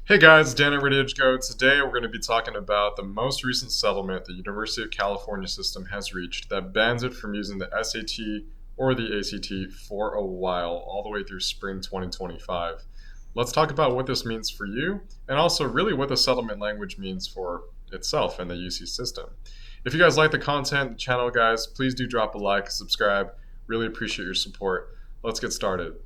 Hey guys, Dan at Ready Edge Go. Today we're going to be talking about the most recent settlement the University of California system has reached that bans it from using the SAT or the ACT for a while, all the way through spring 2025. Let's talk about what this means for you and also really what the settlement language means for itself and the UC system. If you guys like the content, the channel guys, please do drop a like, subscribe. Really appreciate your support. Let's get started.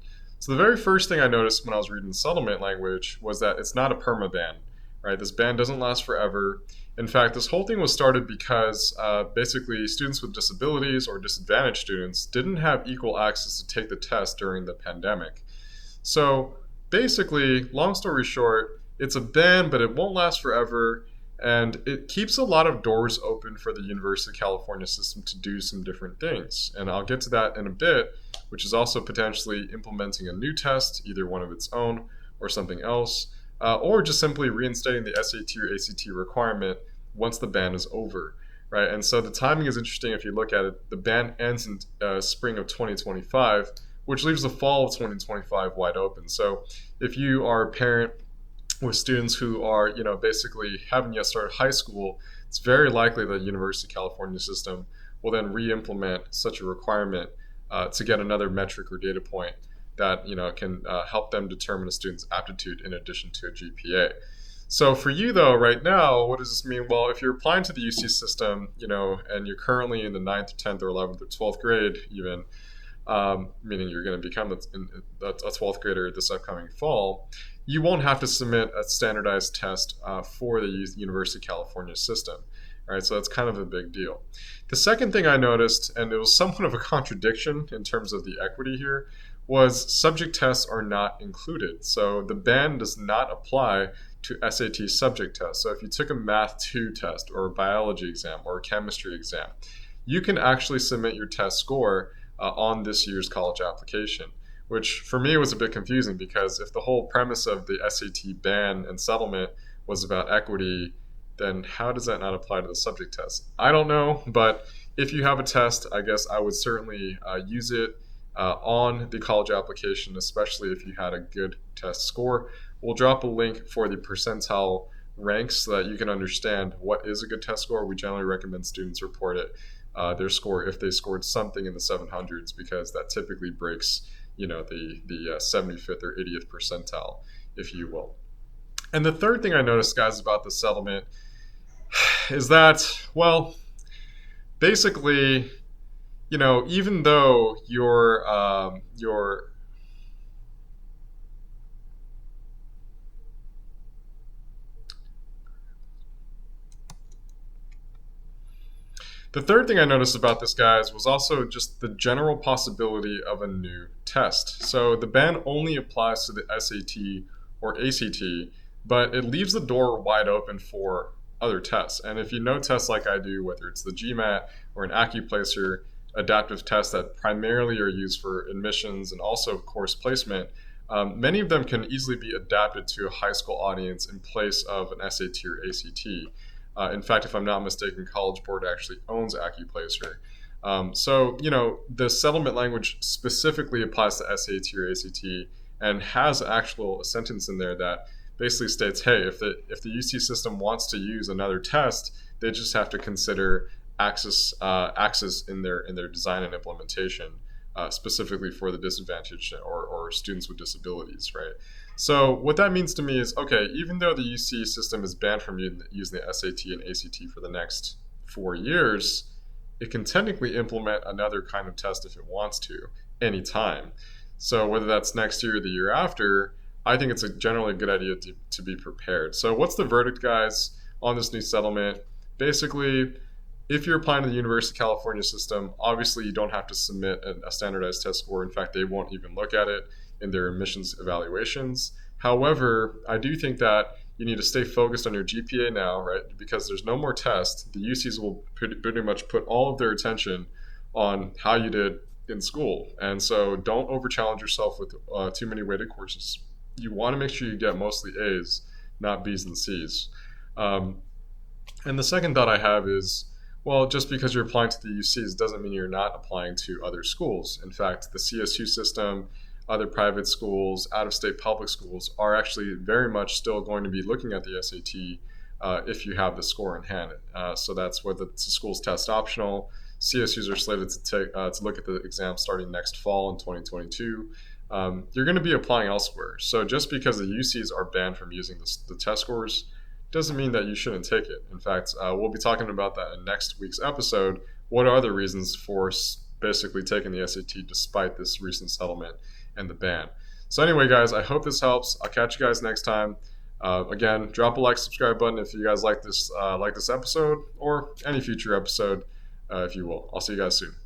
So the very first thing I noticed when I was reading the settlement language was that it's not a permaban, right? This ban doesn't last forever. In fact, this whole thing was started because basically students with disabilities or disadvantaged students didn't have equal access to take the test during the pandemic. So basically, long story short, it's a ban, but it won't last forever. And it keeps a lot of doors open for the University of California system to do some different things. And I'll get to that in a bit, which is also potentially implementing a new test, either one of its own or something else, or just simply reinstating the SAT or ACT requirement once the ban is over, right? And so the timing is interesting if you look at it. The ban ends in spring of 2025, which leaves the fall of 2025 wide open. So if you are a parent with students who are, basically haven't yet started high school, it's very likely that the University of California system will then re-implement such a requirement to get another metric or data point that can help them determine a student's aptitude in addition to a GPA. So for you though, right now, what does this mean? Well, if you're applying to the UC system, and you're currently in the 9th, 10th, or 11th, or 12th grade, even, meaning you're going to become a 12th grader this upcoming fall, you won't have to submit a standardized test for the University of California system. All right, so that's kind of a big deal. The second thing I noticed, and it was somewhat of a contradiction in terms of the equity here, was subject tests are not included. So the ban does not apply to SAT subject tests. So if you took a Math 2 test or a biology exam or a chemistry exam, you can actually submit your test score on this year's college application, which for me was a bit confusing because if the whole premise of the SAT ban and settlement was about equity, then how does that not apply to the subject test? I don't know, but if you have a test, I guess I would certainly use it on the college application, especially if you had a good test score. We'll drop a link for the percentile ranks so that you can understand what is a good test score. We generally recommend students report it, their score, if they scored something in the 700s, because that typically breaks the 75th or 80th percentile, if you will. And the third thing I noticed, guys, about the settlement is that, well, basically, even though the third thing I noticed about this, guys, was also just the general possibility of a new test. So the ban only applies to the SAT or ACT, but it leaves the door wide open for other tests. And if you know tests like I do, whether it's the GMAT or an AccuPlacer, adaptive tests that primarily are used for admissions and also course placement, many of them can easily be adapted to a high school audience in place of an SAT or ACT. In fact, if I'm not mistaken, College Board actually owns AccuPlacer. So, the settlement language specifically applies to SAT or ACT and has a sentence in there that basically states, hey, if the UC system wants to use another test, they just have to consider access in their design and implementation, specifically for the disadvantaged or students with disabilities, right? So what that means to me is, okay, even though the UC system is banned from using the SAT and ACT for the next 4 years, it can technically implement another kind of test if it wants to, anytime. So whether that's next year or the year after, I think it's generally a good idea to be prepared. So what's the verdict, guys, on this new settlement? Basically, if you're applying to the University of California system, obviously you don't have to submit a standardized test score. In fact, they won't even look at it in their admissions evaluations. However, I do think that you need to stay focused on your GPA now, right? Because there's no more tests. The UCs will pretty much put all of their attention on how you did in school. And so don't over-challenge yourself with too many weighted courses. You want to make sure you get mostly A's, not B's and C's. And the second thought I have is, well, just because you're applying to the UCs doesn't mean you're not applying to other schools. In fact, the CSU system other private schools, out-of-state public schools are actually very much still going to be looking at the SAT if you have the score in hand. So that's whether the school's test optional. CSUs are slated to look at the exam starting next fall in 2022. You're going to be applying elsewhere. So just because the UCs are banned from using the test scores doesn't mean that you shouldn't take it. In fact, we'll be talking about that in next week's episode. What are the reasons for basically taking the SAT despite this recent settlement and the ban? So anyway, guys, I hope this helps. I'll catch you guys next time. Again, drop a like, subscribe button if you guys like this episode or any future episode, if you will. I'll see you guys soon.